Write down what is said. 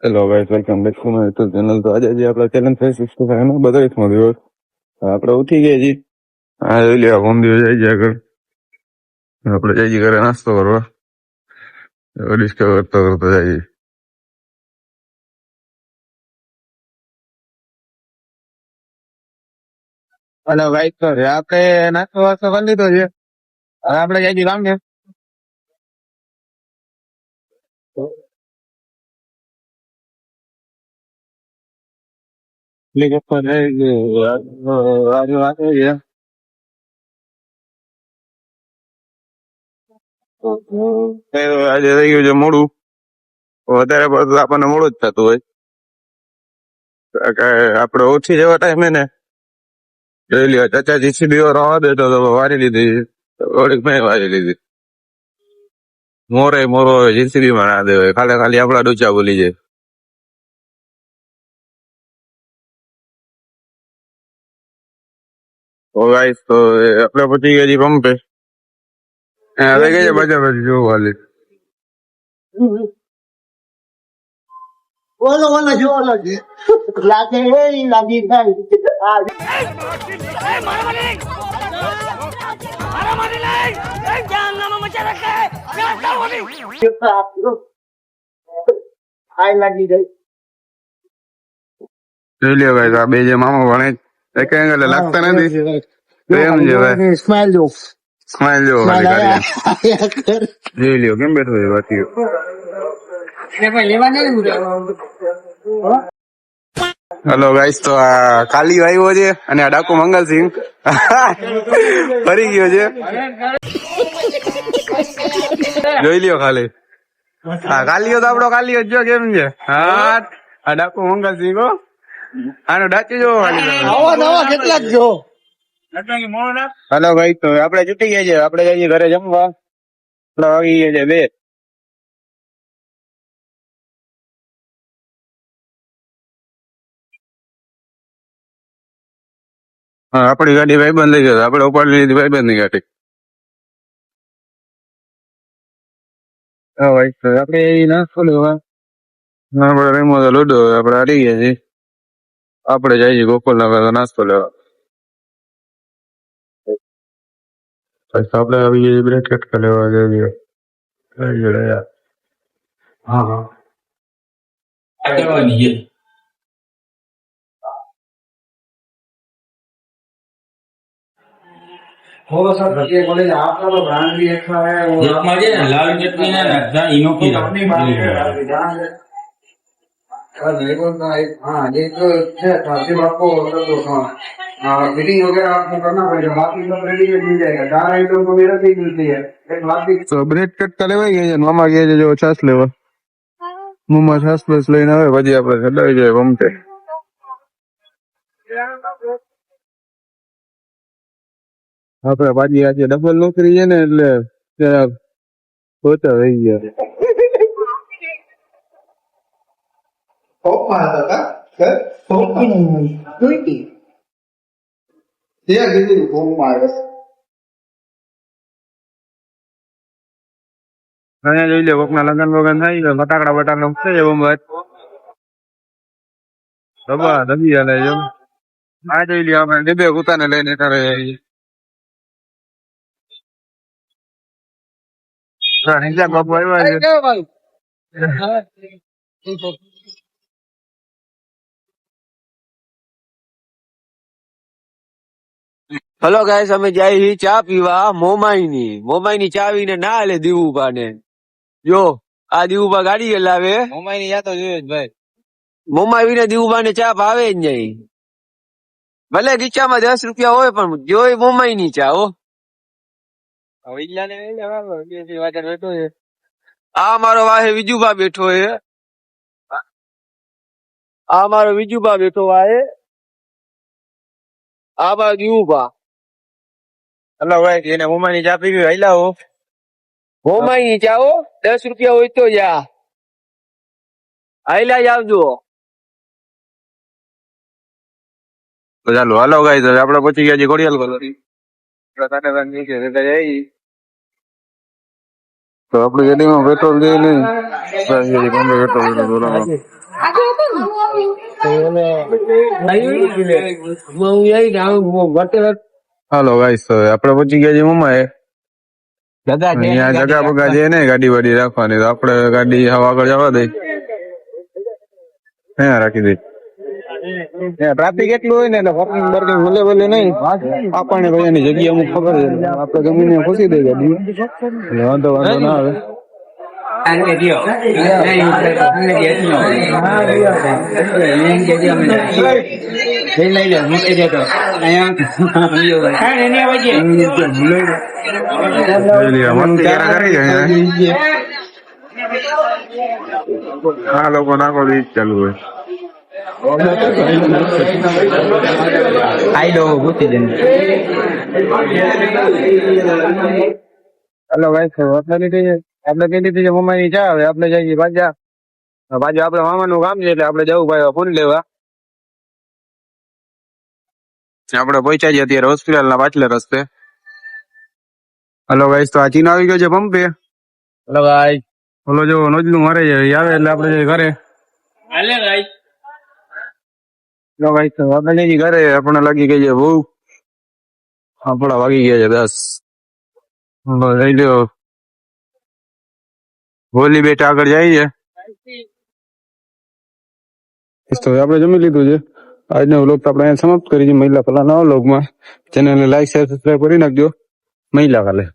Hello guys, welcome back to my YouTube channel. તો આજે જે આપણા ચેલેન્જ 365 નો 32મો દિવસ. આપણે ઉઠી ગયા છીએ. હા, જોઈ લે હોમ દિવસ જઈ ગયા આગળ. આપણે જઈ ઘરે નાસ્તો કરવા. ડિસ્કવર કરતા કરતા જઈએ. હલો ગાઈસ, તો આપણે નાસ્તો વાસ્તો કરી લીધો છે. હવે આપણે જઈએ કામ છે. એટલે કે આજે વાત એ છે. આજે થઈ ગયું છે મોડું. વધારે પડતું આપણને મોડું જ થતું હોય. આપણે ઓછી જેવા ટાઈમે ને જોઈ લ્યો ચાચા જીસીબી રવા દેતો તો વારી લીધી. થોડીક મેં વારી લીધી. મોરો જીસીબી માં ના દેવાય, ખાલી ખાલી આપડા ડૂચા બોલી જાય. તો ગાઈસ, તો આપણે પછી ગયા છીએ પંપે. હવે કઈ છે બજા બજી જોવું હાલી. બોલો બોલો જો બોલો લાગે લાગી આઈ લાગી ગઈ. જોઈ લ્યો ગાઈસ, આ બે જે મામા ભણે એક એંગલે લાગતા નથી. પ્રેમ છે ભાઈ. સ્માઈલ જો સ્માઈલ જો સ્માઈલ ખાલી આયા કરી. જોઈ લ્યો કેમ બેઠો છે વાતીઓ. હેલો ગાઈસ, તો આ કાલી આવ્યો છે અને આ ડાકુ મંગલસિંહ ફરી ગયો છે. જોઈ લ્યો ખાલી. હા, કાલીઓ તો આપણો કાલીઓ જો કેમ છે. હા, આ ડાકુ મંગલસિંહ હો. આનો ડાચી જો ખાલી. નવા કેટલાક જો. હેલો ભાઈ, તો આપણે છૂટી ગયા છે. આપણે જઈએ ઘરે જમવા. આપણે વાગી ગયા છે 2. હા, આપણી ગાડી ભાઈબંધ લઈ ગયો. આપણે ઉપાડી લીધી ભાઈબંધ ની ગાડી. હા ભાઈ, તો આપણે એ નાસ્તો લેવા. આપણે રમો તો લુડો. આપણે હારી ગયા છીએ. આપણે જઈએ ગોકુલનગર નાસ્તો લેવા. આપણે આવી ગયા બ્રેડ કટકા લેવા જઈએ. હા હા. थोड़ा सा ये बोले आपका तो ब्रांड भी अच्छा है वो मजे ना लाल चटनी ना ना इनोकी अपनी बात है जहाँ से मेरे को हाँ ये तो है आपके बात को तो फिटिंग वगैरह आपको करना पड़ेगा बाकी सब रेडीमेड मिल जाएगा 4 आइटम तो मेरा से ही मिलती है एक बाकी તો બ્રેડ કટકા લેવાઈ ગયા છે. મામા ગયા છે જો છાસ લેવા. મમ્મા છાસ બસ લઈને આવે પછી આપણે ચડાવી જાય પંપે. આપણે પાછી આજે ડબલ નોકરી છે ને એટલે જરાક ઓછા થઈ ગયા. Opa, tá? Opa, muito. Tem aquele como mais. અહીંયા જોઈ લે કોકના લગન વગન થાય તો ફટાકડા બટાકડા ઉઠે છે બસ. દબી હાલે છે. આ જોઈ લે આપણે ડબ્બે કૂતાને લઈને કરે જઈએ. હિંચા બાપુ આવ્યા છે. હલો ગાઈસ, અમે જાય ચા પીવા મોમાઈની ચાવીને ના આલે દીવુભા ને. જો આ દીવુભા ગાડી લાવે. મોમાઈ ની યાદ તો જોઈએ જ ભાઈ. મોમાઈ ને દીવુભા ને ચા ભાવે જ નહીં. ભલે ગીચામાં 10 રૂપિયા હોય પણ જોઈ મોમાઈ ની ચા હો. આ મારો વાહે વિજુભા બેઠો હે. આ મારો વિજુભા બેઠો વાહે. આ મારો દીવુભા. હલો ભાઈ, એને મોમાઈ ની ચા પીવી હાલ્યા હો. મોમાઈ ની ચા હો, 10 રૂપિયા હોય તો જા હાલ્યા આવજો. તો ચાલો હાલો ગાઈસ, હવે આપણે પહોંચી ગયા છીએ ઘોડિયાલ કોલોની. આપણે તો આપણી ગાડીમાં પેટ્રોલ દે નહીં પંપે પેટ્રોલ બોલાવો. હાલો ગાઈસ, હવે આપણે પહોંચી ગયા છીએ મમ્માએ. અહીંયા જગા બગા છે ને ગાડી વાડી રાખવાની, તો આપણે ગાડી હવા આગળ જવા દઈ, અહીંયા રાખી દઈ. ટ્રાફિક એટલું હોય ને એટલે પાર્કિંગ બાર્કિંગ ભલે ભલે નહીં. આપણને ભાઈ એની જગ્યા અમુક ખબર છે, આપણે ગમે ત્યાં ખુશી દઈ ગાડી, એટલે વાંધો ના આવે. આ લોકો નાખો તો ઈ જ ચાલુ હોય. હેલો ભાઈ, આપણે કઈ દીધી છે મમ્માની ચા. હવે આપણે જઈએ પાછા આપડે મામાનું કામ છે, એટલે આપણે જવું ભાઈ ફોન લેવા. આપણે પહોંચ્યા છીએ અત્યારે હોસ્પિટલ ના પાછલે રસ્તે. હેલો ગાઈસ, તો આ ચીન આવી ગયો છે પંપે. હેલો ગાઈસ, ઓલો જો નોજલું મારે છે, ઈ આવે એટલે આપણે જઈએ ઘરે. હાલે ગાઈસ. હેલો ગાઈસ, તો આપણે જઈએ ઘરે. આપણે લાગી ગઈ છે ભૂખ. આપણા વાગી ગયા છે 10. લઈ લ્યો હોલી બેટ આગળ જઈએ. તો આપણે જમી લીધું છે. આજનો વ્લોગ આપણે અહીંયા સમાપ્ત કરી છે. મહિલા કલાના વ્લોગમાં ચેનલને લાઈક શેર સબસ્ક્રાઈબ કરી નાખજો. મહિલા કાલે.